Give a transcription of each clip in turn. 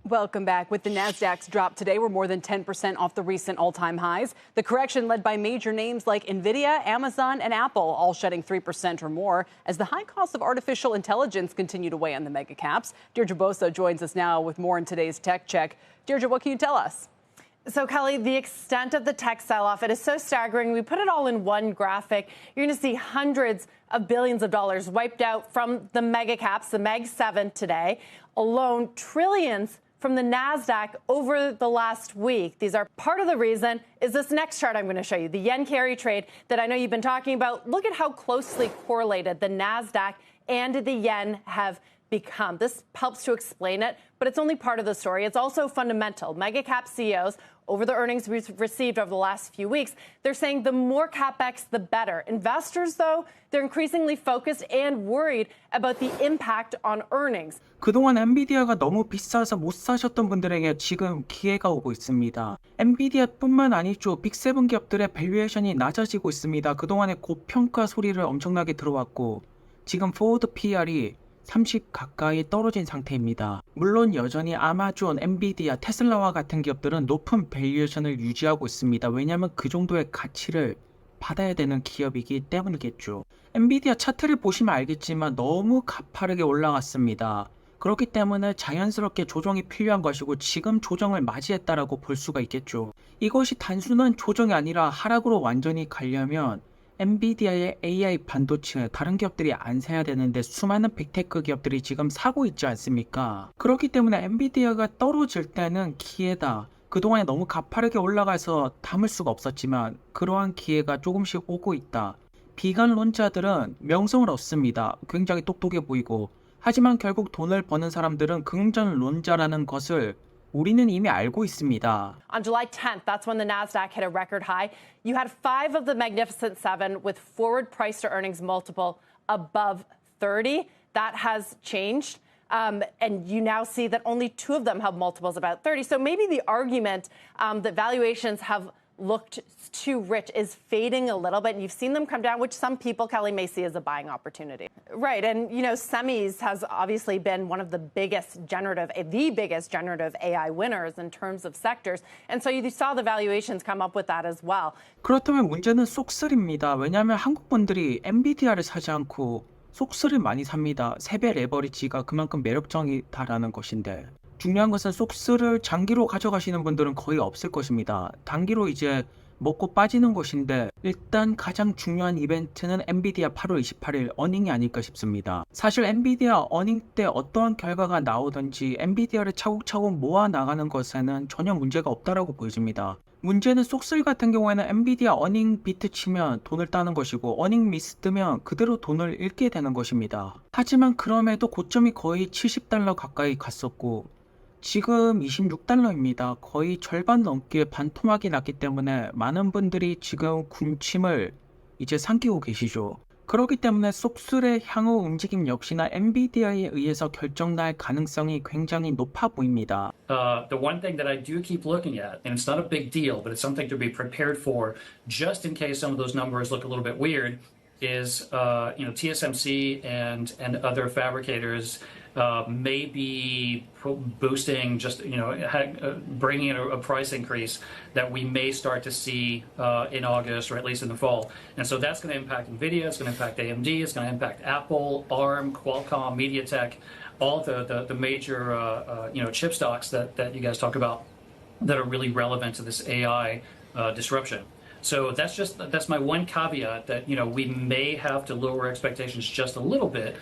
Welcome back. With the Nasdaq's drop today, we're more than 10% off the recent all-time highs. The correction led by major names like Nvidia, Amazon, and Apple, all shedding 3% or more as the high costs of artificial intelligence continue to weigh on the mega caps. Deirdre Bosa joins us now with more in today's Tech Check. Deirdre, what can you tell us? So, Kelly, the extent of the tech sell-off, it is so staggering. We put it all in one graphic. You're going to see hundreds of billions of dollars wiped out from the mega caps, the Meg 7 today, alone trillions from the Nasdaq over the last week. These are part of the reason is this next chart I'm going to show you, the yen carry trade that I know you've been talking about. Look at how closely correlated the Nasdaq and the yen have become. This helps to explain it, but it's only part of the story. It's also fundamental. Mega cap CEOs, over the earnings we've received over the last few weeks, they're saying the more capex, the better. Investors, though, they're increasingly focused and worried about the impact on earnings. 그동안 엔비디아가 너무 비싸서 못 사셨던 분들에게 지금 기회가 오고 있습니다. 엔비디아뿐만 아니죠. 빅7 기업들의 밸류에이션이 낮아지고 있습니다. 그동안에 고평가 소리를 엄청나게 들어왔고 지금 포워드 PR이 30 가까이 떨어진 상태입니다. 물론 여전히 아마존, 엔비디아, 테슬라와 같은 기업들은 높은 밸류에이션을 유지하고 있습니다. 왜냐하면 그 정도의 가치를 받아야 되는 기업이기 때문이겠죠. 엔비디아 차트를 보시면 알겠지만 너무 가파르게 올라갔습니다. 그렇기 때문에 자연스럽게 조정이 필요한 것이고 지금 조정을 맞이했다라고 볼 수가 있겠죠. 이것이 단순한 조정이 아니라 하락으로 완전히 가려면 엔비디아의 AI 반도체 다른 기업들이 안 사야 되는데 수많은 빅테크 기업들이 지금 사고 있지 않습니까? 그렇기 때문에 엔비디아가 떨어질 때는 기회다. 그동안에 너무 가파르게 올라가서 담을 수가 없었지만 그러한 기회가 조금씩 오고 있다. 비관론자들은 명성을 얻습니다. 굉장히 똑똑해 보이고 하지만 결국 돈을 버는 사람들은 긍정론자라는 것을 우리는 이미 알고 있습니다. On July 10th, that's when the Nasdaq hit a record high. You had 5 of the Magnificent 7 with forward price to earnings multiple above 30. That has changed. And you now see that only 2 of them have multiples about 30. So maybe the argument that valuations have looked too rich is fading a little bit, and you've seen them come down, which some people, Kelly, may see as a buying opportunity. Right, and you know, semis has obviously been one of the biggest generative AI winners in terms of sectors, and so you saw the valuations come up with that as well. 그렇다면 문제는 쏙슬입니다. 왜냐하면 한국 분들이 엔비디아를 사지 않고 쏙슬을 많이 삽니다. 세배 레버리지가 그만큼 매력적이다라는 것인데 중요한 것은 쏙스를 장기로 가져가시는 분들은 거의 없을 것입니다. 단기로 이제 먹고 빠지는 것인데 일단 가장 중요한 이벤트는 엔비디아 8월 28일 어닝이 아닐까 싶습니다. 사실 엔비디아 어닝 때 어떠한 결과가 나오든지 엔비디아를 차곡차곡 모아 나가는 것에는 전혀 문제가 없다라고 보여집니다. 문제는 쏙슬 같은 경우에는 엔비디아 어닝 비트 치면 돈을 따는 것이고 어닝 미스 뜨면 그대로 돈을 잃게 되는 것입니다. 하지만 그럼에도 고점이 거의 $70 가까이 갔었고 지금 $26입니다. 거의 절반 넘게 반토막이 났기 때문에 많은 분들이 지금 군침을 이제 삼키고 계시죠. 그렇기 때문에 쏙슬의 향후 움직임 역시나 엔비디아에 의해서 결정날 가능성이 굉장히 높아 보입니다. The one thing that I do keep looking at, and it's not a big deal, but it's something to be prepared for, just in case some of those numbers look a little bit weird, is TSMC and other fabricators may be boosting, just bringing in a price increase that we may start to see in August or at least in the fall. And so that's going to impact Nvidia, it's going to impact AMD, it's going to impact Apple, ARM, Qualcomm, MediaTek, all the major chip stocks that you guys talk about that are really relevant to this AI disruption. So that's my one caveat that we may have to lower expectations just a little bit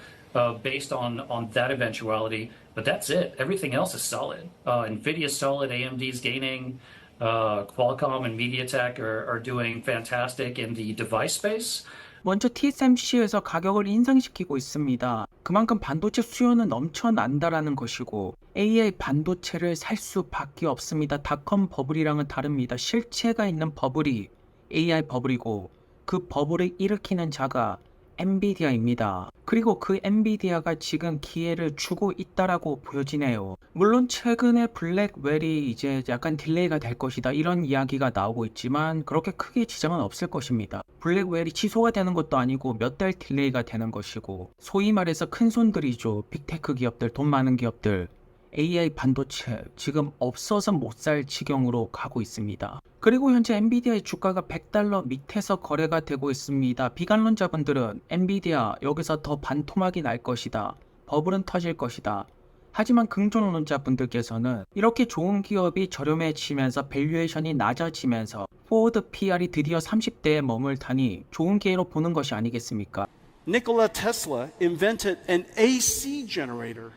based on that eventuality, but that's it. Everything else is solid. Nvidia's solid, AMD's gaining, Qualcomm and MediaTek are doing fantastic in the device space. 먼저 TSMC에서 가격을 인상시키고 있습니다. 그만큼 반도체 수요는 넘쳐난다라는 것이고 AI 반도체를 살 수밖에 없습니다. 닷컴 버블이랑은 다릅니다. 실체가 있는 버블이 AI 버블이고 그 버블을 일으키는 자가 엔비디아입니다. 그리고 그 엔비디아가 지금 기회를 주고 있다라고 보여지네요. 물론 최근에 블랙웰이 이제 약간 딜레이가 될 것이다 이런 이야기가 나오고 있지만 그렇게 크게 지장은 없을 것입니다. 블랙웰이 취소가 되는 것도 아니고 몇 달 딜레이가 되는 것이고 소위 말해서 큰 손들이죠. 빅테크 기업들, 돈 많은 기업들 AI 반도체 지금 없어서 못 살 지경으로 가고 있습니다. 그리고 현재 엔비디아의 주가가 $100 밑에서 거래가 되고 있습니다. 비관론자분들은 엔비디아 여기서 더 반토막이 날 것이다. 버블은 터질 것이다. 하지만 긍정론자분들께서는 이렇게 좋은 기업이 저렴해지면서 밸류에이션이 낮아지면서 포워드 PR이 드디어 30대에 머물다니 좋은 기회로 보는 것이 아니겠습니까? Nikola Tesla invented an AC generator.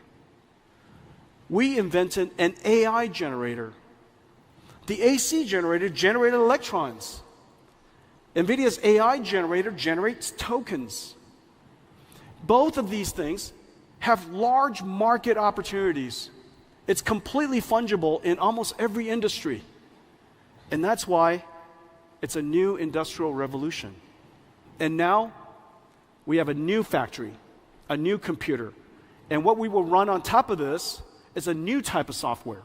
We invented an AI generator. The AC generator generated electrons. NVIDIA's AI generator generates tokens. Both of these things have large market opportunities. It's completely fungible in almost every industry. And that's why it's a new industrial revolution. And now we have a new factory, a new computer. And what we will run on top of this is a new type of software.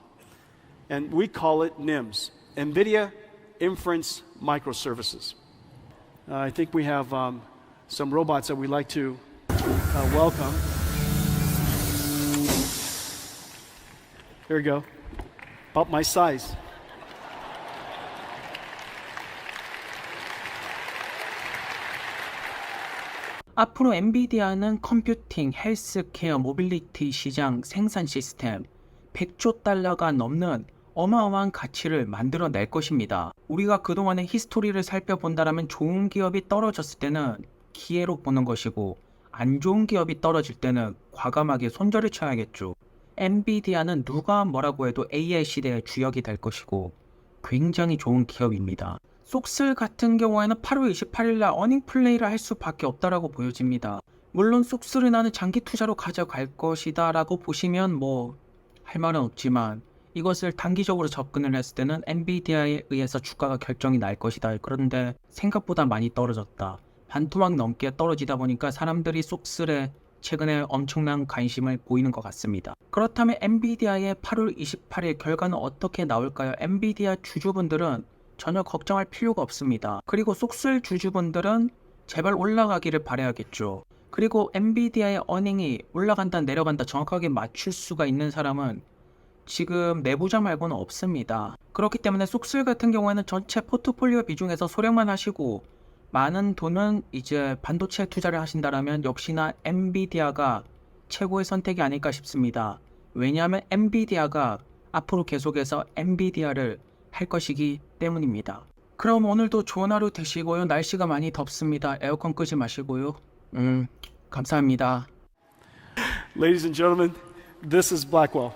And we call it NIMS, NVIDIA Inference Microservices. I think we have some robots that we'd like to welcome. Here we go. About my size. 앞으로 엔비디아는 컴퓨팅, 헬스케어, 모빌리티 시장, 생산 시스템 100조 달러가 넘는 어마어마한 가치를 만들어낼 것입니다. 우리가 그동안의 히스토리를 살펴본다면 좋은 기업이 떨어졌을 때는 기회로 보는 것이고 안 좋은 기업이 떨어질 때는 과감하게 손절을 쳐야겠죠. 엔비디아는 누가 뭐라고 해도 AI 시대의 주역이 될 것이고 굉장히 좋은 기업입니다. 속슬 같은 경우에는 8월 28일날 어닝 플레이를 할 수밖에 없다라고 보여집니다. 물론 속슬은 나는 장기 투자로 가져갈 것이다 라고 보시면 뭐 할 말은 없지만 이것을 단기적으로 접근을 했을 때는 엔비디아에 의해서 주가가 결정이 날 것이다. 그런데 생각보다 많이 떨어졌다. 반토막 넘게 떨어지다 보니까 사람들이 속슬에 최근에 엄청난 관심을 보이는 것 같습니다. 그렇다면 엔비디아의 8월 28일 결과는 어떻게 나올까요? 엔비디아 주주분들은 전혀 걱정할 필요가 없습니다. 그리고 속슬 주주분들은 제발 올라가기를 바라야겠죠. 그리고 엔비디아의 어닝이 올라간다 내려간다 정확하게 맞출 수가 있는 사람은 지금 내부자 말고는 없습니다. 그렇기 때문에 속슬 같은 경우에는 전체 포트폴리오 비중에서 소량만 하시고 많은 돈은 이제 반도체 투자를 하신다라면 역시나 엔비디아가 최고의 선택이 아닐까 싶습니다. 왜냐하면 엔비디아가 앞으로 계속해서 엔비디아를 할 것이기 때문입니다. 그럼 오늘도 좋은 하루 되시고요. 날씨가 많이 덥습니다. 에어컨 끄지 마시고요. 감사합니다. Ladies and gentlemen, this is Blackwell.